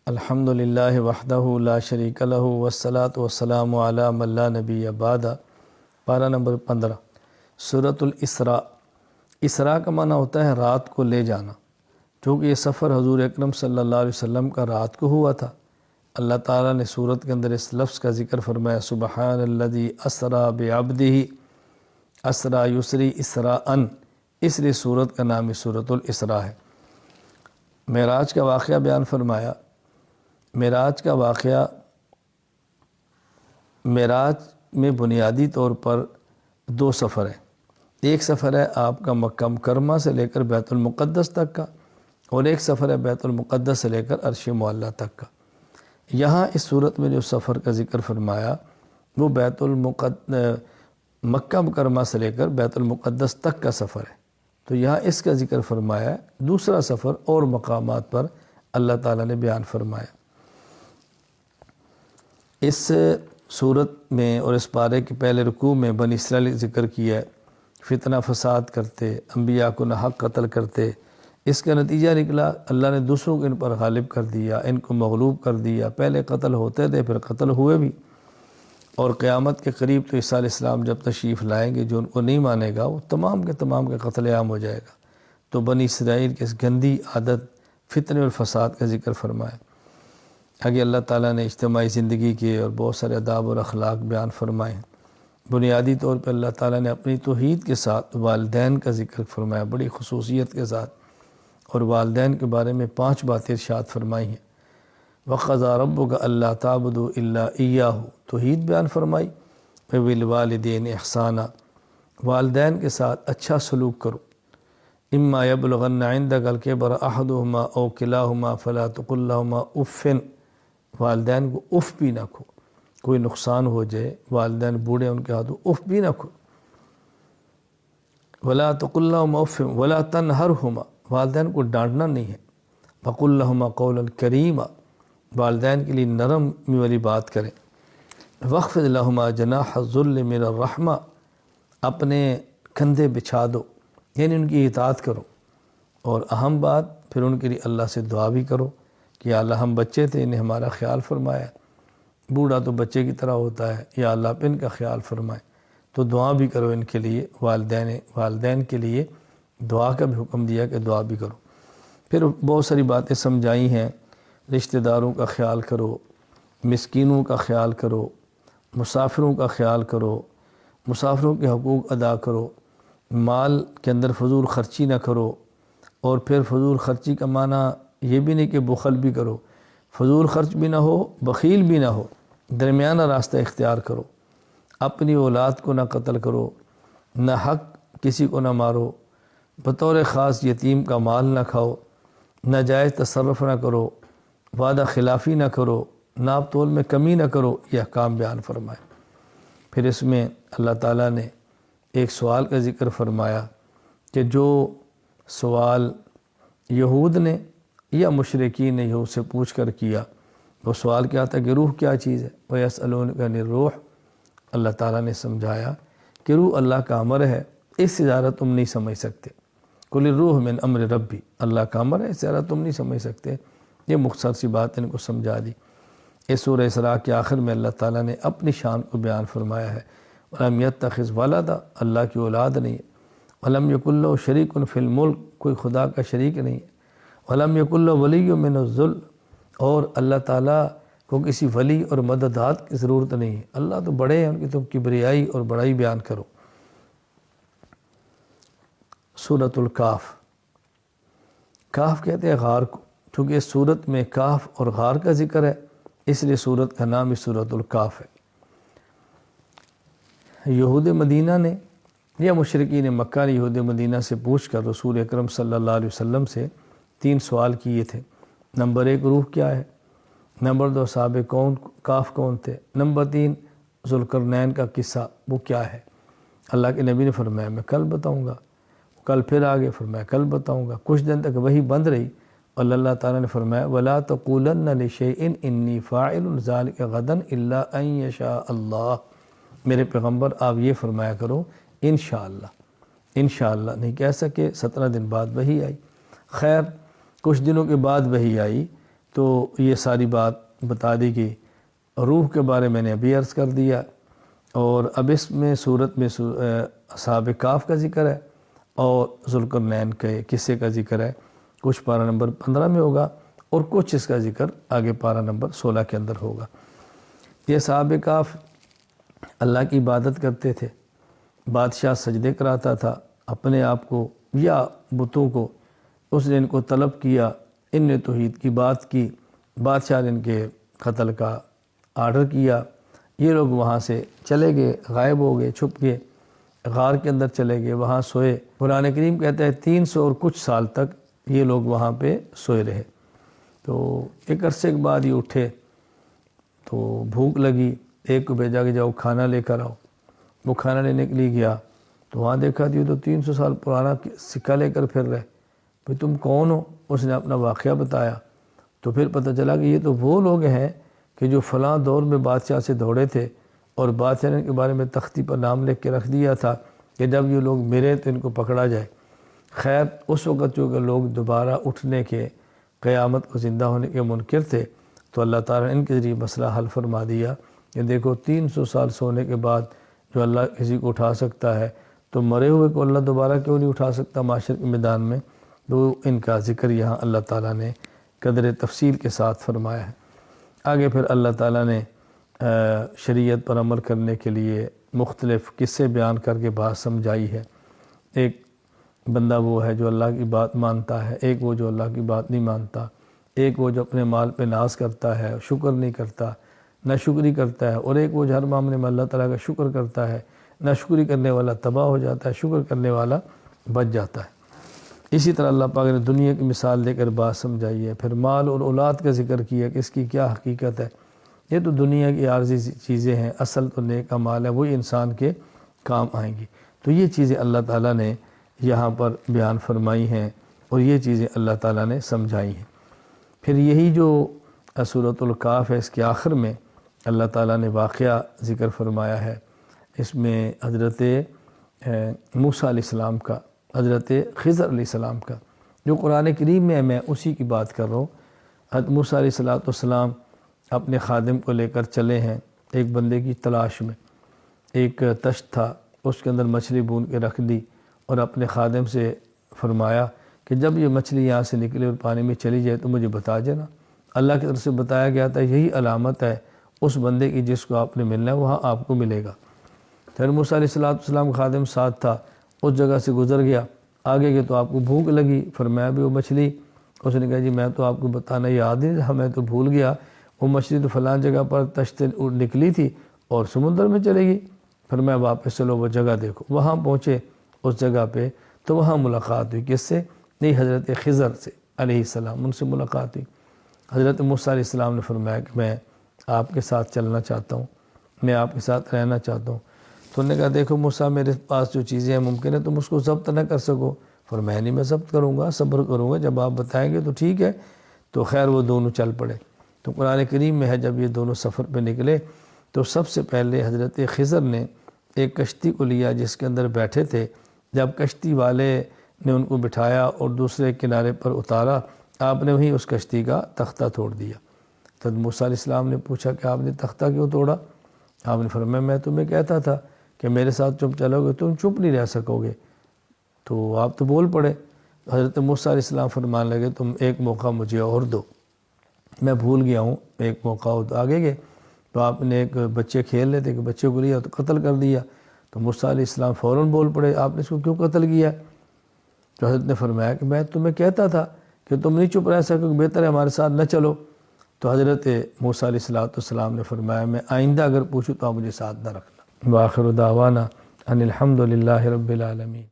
الحمدللہ وحدہ لا شریک لہ والصلاة والسلام علی من لا نبی بعد۔ پارہ نمبر 15 سورۃ الاسراء۔ اسراء کا معنی ہوتا ہے رات کو لے جانا، چونکہ یہ سفر حضور اکرم صلی اللہ علیہ وسلم کا رات کو ہوا تھا۔ اللہ تعالیٰ نے سورت کے اندر اس لفظ کا ذکر فرمایا، سبحان الذی اسریٰ بعبدہ، اسریٰ یسری اسراءً، اس لیے سورت کا نام سورۃ الاسراء ہے۔ معراج کا واقعہ بیان فرمایا۔ معراج کا واقعہ، معراج میں بنیادی طور پر دو سفر ہیں۔ ایک سفر ہے آپ کا مکہ مکرمہ سے لے کر بیت المقدس تک کا، اور ایک سفر ہے بیت المقدس سے لے کر عرش معلیٰ تک کا۔ یہاں اس صورت میں جو سفر کا ذکر فرمایا وہ مکہ مکرمہ سے لے کر بیت المقدس تک کا سفر ہے، تو یہاں اس کا ذکر فرمایا ہے۔ دوسرا سفر اور مقامات پر اللہ تعالیٰ نے بیان فرمایا۔ اس صورت میں اور اس پارے کے پہلے رکوع میں بنی اسرائیل ذکر کیا ہے، فتنہ فساد کرتے، انبیاء کو ناحق قتل کرتے۔ اس کا نتیجہ نکلا اللہ نے دوسروں کو ان پر غالب کر دیا، ان کو مغلوب کر دیا۔ پہلے قتل ہوتے تھے، پھر قتل ہوئے بھی، اور قیامت کے قریب تو عیسیٰ علیہ السلام جب تشریف لائیں گے، جو ان کو نہیں مانے گا وہ تمام کے تمام کا قتل عام ہو جائے گا۔ تو بنی اسرائیل کی اس گندی عادت فتنے اور فساد کا ذکر فرمایا۔ آگے اللہ تعالیٰ نے اجتماعی زندگی کے اور بہت سارے آداب اور اخلاق بیان فرمائے ہیں۔ بنیادی طور پہ اللہ تعالیٰ نے اپنی توحید کے ساتھ والدین کا ذکر فرمایا بڑی خصوصیت کے ساتھ، اور والدین کے بارے میں 5 باتیں ارشاد فرمائی ہیں۔ وَقَضَىٰ رَبُّكَ أَلَّا تَعْبُدُوا إِلَّا إِيَّاهُ، توحید بیان فرمائی۔ وَبِالْوَالِدَيْنِ إِحْسَانًا، والدین کے ساتھ اچھا سلوک کرو۔ إِمَّا يَبْلُغَنَّ عِندَكَ الْكِبَرَ أَحَدُهُمَا أَوْ كِلَاهُمَا فَلَا تَقُل لَّهُمَا أُفٍّ، والدین کو اف بھی نہ کھو، کوئی نقصان ہو جائے، والدین بوڑھے ان کے ہاتھوں اف بھی نہ کھو۔ وَلَا تَقُل لَّهُمَا أُفٍّ وَلَا تَنْهَرْهُمَا، والدین کو ڈانٹنا نہیں ہے۔ وَقُل لَّهُمَا قَوْلًا كَرِيمًا، والدین کے لیے نرم والی بات کریں۔ وَاخْفِضْ لَهُمَا جَنَاحَ الذُّلِّ مِنَ الرَّحْمَةِ، اپنے کندھے بچھا دو، یعنی ان کی اطاعت کرو۔ اور اہم بات، پھر ان کے لیے اللہ سے دعا بھی کرو کہ یا اللہ ہم بچے تھے، انہیں ہمارا خیال فرمایا، بوڑھا تو بچے کی طرح ہوتا ہے، یا اللہ آپ ان کا خیال فرمائے۔ تو دعا بھی کرو ان کے لیے، والدین کے لیے دعا کا بھی حکم دیا کہ دعا بھی کرو۔ پھر بہت ساری باتیں سمجھائی ہیں، رشتہ داروں کا خیال کرو، مسکینوں کا خیال کرو، مسافروں کا خیال کرو، مسافروں کے حقوق ادا کرو، مال کے اندر فضول خرچی نہ کرو۔ اور پھر فضول خرچی کا معنی یہ بھی نہیں کہ بخل بھی کرو، فضول خرچ بھی نہ ہو، بخیل بھی نہ ہو، درمیانہ راستہ اختیار کرو۔ اپنی اولاد کو نہ قتل کرو، نہ حق کسی کو نہ مارو، بطور خاص یتیم کا مال نہ کھاؤ، ناجائز تصرف نہ کرو، وعدہ خلافی نہ کرو، ناپ تول میں کمی نہ کرو، یہ احکام بیان فرمائے۔ پھر اس میں اللہ تعالیٰ نے ایک سوال کا ذکر فرمایا کہ جو سوال یہود نے یا مشرکین نے یہود سے پوچھ کر کیا، وہ سوال کیا تھا کہ روح کیا چیز ہے؟ وَيَسْأَلُونَكَ عَنِ الرُّوحِ، اللہ تعالیٰ نے سمجھایا کہ روح اللہ کا امر ہے، اس سے زیادہ تم نہیں سمجھ سکتے۔ قُلِ الرُّوحُ مِنْ أَمْرِ رَبِّي، اللہ کا امر ہے، اس سے زیادہ تم نہیں سمجھ سکتے۔ یہ مختصر سی بات ان کو سمجھا دی۔ اس سورہ اسراء کے آخر میں اللہ تعالیٰ نے اپنی شان کو بیان فرمایا ہے۔ وَلَمْ يَتَّخِذْ وَلَدًا، اللہ کی اولاد نہیں ہے۔ وَلَمْ يَكُن لَّهُ شَرِيكٌ فِي الْمُلْكِ، کوئی خدا کا شریک نہیں ہے۔ وَلَمْ يَكُن لَّهُ وَلِيٌّ مِّنَ الذُّلِّ، اور اللہ تعالیٰ کو کسی ولی اور مددگار کی ضرورت نہیں ہے۔ اللہ تو بڑے ہیں، ان کی تم کبریائی اور بڑائی بیان کرو۔ سورۃ الکاف، کاف کہتے ہیں غار کو، چونکہ اس سورت میں کاف اور غار کا ذکر ہے، اس لیے سورت کا نام ہی سورۃ الکاف ہے۔ یہود مدینہ نے یا مشرکین مکہ نے یہود مدینہ سے پوچھ کر رسول اکرم صلی اللہ علیہ وسلم سے 3 سوال کیے تھے۔ نمبر 1 روح کیا ہے، نمبر 2 صحابہ کاف کون تھے، نمبر 3 ذوالقرنین کا قصہ وہ کیا ہے۔ اللہ کے نبی نے فرمایا میں کل بتاؤں گا، کل پھر آگے فرمایا کل بتاؤں گا۔ کچھ دن تک وہی بند رہی، اور اللہ تعالیٰ نے فرمایا وَلَا تَقُولَنَّ لِشَيْءٍ إِنِّي فَاعِلٌ ذَلِكَ غَدًا إِلَّا أَن يَشَاءَ اللَّهُ، میرے پیغمبر آپ یہ فرمایا کرو انشاءاللہ، انشاءاللہ نہیں کہہ سکے۔ 17 دن بعد وہی آئی، خیر کچھ دنوں کے بعد وہی آئی تو یہ ساری بات بتا دی گئی۔ روح کے بارے میں نے ابھی عرض کر دیا، اور اب اس میں صورت میں اصحاب کہف کا ذکر ہے اور ذوالقرنین کے قصے کا ذکر ہے۔ کچھ پارہ نمبر 15 میں ہوگا اور کچھ اس کا ذکر آگے پارہ نمبر 16 کے اندر ہوگا۔ یہ اصحاب کہف اللہ کی عبادت کرتے تھے، بادشاہ سجدے کراتا تھا اپنے آپ کو یا بتوں کو، اس نے ان کو طلب کیا، ان نے توحید کی بات کی، بادشاہ نے ان کے قتل کا آرڈر کیا، یہ لوگ وہاں سے چلے گئے، غائب ہو گئے، چھپ گئے، غار کے اندر چلے گئے، وہاں سوئے۔ قرآن کریم کہتا ہے 300 اور کچھ سال تک یہ لوگ وہاں پہ سوئے رہے۔ تو ایک عرصے کے بعد یہ اٹھے تو بھوک لگی، ایک کو بھیجا کہ جاؤ کھانا لے کر آؤ۔ وہ کھانا لینے کے لیے گیا تو وہاں دیکھا یہ تو 300 سال پرانا سکہ لے کر پھر رہے، بھئی تم کون ہو؟ اس نے اپنا واقعہ بتایا، تو پھر پتہ چلا کہ یہ تو وہ لوگ ہیں کہ جو فلاں دور میں بادشاہ سے دوڑے تھے، اور بادشاہ نے ان کے بارے میں تختی پر نام لکھ کے رکھ دیا تھا کہ جب یہ لوگ مرے تو ان کو پکڑا جائے۔ خیر اس وقت جو کہ لوگ دوبارہ اٹھنے کے، قیامت کو زندہ ہونے کے منکر تھے، تو اللہ تعالیٰ نے ان کے ذریعے مسئلہ حل فرما دیا کہ دیکھو 300 سال سونے کے بعد جو اللہ کسی کو اٹھا سکتا ہے، تو مرے ہوئے کو اللہ دوبارہ کیوں نہیں اٹھا سکتا معاشر کے میدان میں؟ تو ان کا ذکر یہاں اللہ تعالیٰ نے قدر تفصیل کے ساتھ فرمایا ہے۔ آگے پھر اللہ تعالیٰ نے شریعت پر عمل کرنے کے لیے مختلف قصے بیان کر کے بات سمجھائی ہے۔ ایک بندہ وہ ہے جو اللہ کی بات مانتا ہے، ایک وہ جو اللہ کی بات نہیں مانتا، ایک وہ جو اپنے مال پہ ناز کرتا ہے، شکر نہیں کرتا، ناشکری کرتا ہے، اور ایک وہ جو ہر معاملے میں اللہ تعالیٰ کا شکر کرتا ہے، ناشکری کرنے والا تباہ ہو جاتا ہے، شکر کرنے والا بچ جاتا ہے۔ اسی طرح اللہ پاک نے دنیا کی مثال دے کر بات سمجھائی ہے، پھر مال اور اولاد کا ذکر کیا کہ اس کی کیا حقیقت ہے۔ یہ تو دنیا کی عارضی چیزیں ہیں، اصل تو نیک اعمال ہے، وہی انسان کے کام آئیں گی۔ تو یہ چیزیں اللہ تعالیٰ نے یہاں پر بیان فرمائی ہیں اور یہ چیزیں اللہ تعالیٰ نے سمجھائی ہیں۔ پھر یہی جو سورۃ الکہف ہے، اس کے آخر میں اللہ تعالیٰ نے واقعہ ذکر فرمایا ہے۔ اس میں حضرت موسیٰ علیہ السلام کا، حضرت خضر علیہ السلام کا، جو قرآن کریم میں میں اسی کی بات کر رہا ہوں۔ حضرت موسیٰ علیہ السلام اپنے خادم کو لے کر چلے ہیں ایک بندے کی تلاش میں۔ ایک تشت تھا، اس کے اندر مچھلی بون کے رکھ دی اور اپنے خادم سے فرمایا کہ جب یہ مچھلی یہاں سے نکلے اور پانی میں چلی جائے تو مجھے بتا دینا۔ اللہ کی طرف سے بتایا گیا تھا یہی علامت ہے اس بندے کی جس کو آپ نے ملنا ہے، وہاں آپ کو ملے گا۔ پھر موسیٰ علیہ السلام خادم ساتھ تھا، اس جگہ سے گزر گیا، آگے کہ تو آپ کو بھوک لگی، فرمایا بھی وہ مچھلی، اس نے کہا جی میں تو آپ کو بتانا یاد نہیں تھا، میں تو بھول گیا، وہ مچھلی تو فلاں جگہ پر تشت نکلی تھی اور سمندر میں چلے گی۔ فرمایا واپس چلو وہ جگہ دیکھو۔ وہاں پہنچے اس جگہ پہ تو وہاں ملاقات ہوئی، کس سے؟ نہیں، حضرت خضر سے علیہ السلام، ان سے ملاقات ہوئی۔ حضرت موسیٰ علیہ السلام نے فرمایا کہ میں آپ کے ساتھ چلنا چاہتا ہوں، میں آپ کے ساتھ رہنا چاہتا ہوں۔ تو انہوں نے کہا دیکھو موسیٰ، میرے پاس جو چیزیں ہیں ممکن ہے تم اس کو ضبط نہ کر سکو۔ فرمایا نہیں، میں ضبط کروں گا، صبر کروں گا، جب آپ بتائیں گے تو ٹھیک ہے۔ تو خیر وہ دونوں چل پڑے۔ تو قرآن کریم میں ہے جب یہ دونوں سفر پہ نکلے تو سب سے پہلے حضرت خضر نے ایک کشتی کو لیا جس کے اندر بیٹھے تھے۔ جب کشتی والے نے ان کو بٹھایا اور دوسرے کنارے پر اتارا، آپ نے وہیں اس کشتی کا تختہ توڑ دیا۔ تو موسیٰ علیہ السلام نے پوچھا کہ آپ نے تختہ کیوں توڑا؟ آپ نے فرمایا میں تمہیں کہتا تھا کہ میرے ساتھ چپ چلو گے تم چپ نہیں رہ سکو گے، تو آپ تو بول پڑے۔ حضرت موسیٰ علیہ السلام فرمان لگے تم ایک موقع مجھے اور دو، میں بھول گیا ہوں، ایک موقع آگے گئے تو آپ نے ایک بچے کھیل رہے تھے کہ بچے کو لیا تو قتل کر دیا۔ تو موسیٰ علیہ السلام فوراً بول پڑے آپ نے اس کو کیوں قتل کیا؟ تو حضرت نے فرمایا کہ میں تمہیں کہتا تھا کہ تم نہیں چپ رہ سکو، بہتر ہے ہمارے ساتھ نہ چلو۔ تو حضرت موسیٰ علیہ السلام نے فرمایا میں آئندہ اگر پوچھوں تو آپ مجھے ساتھ نہ رکھنا۔ وآخر دعوانا ان الحمد للہ رب العالمین۔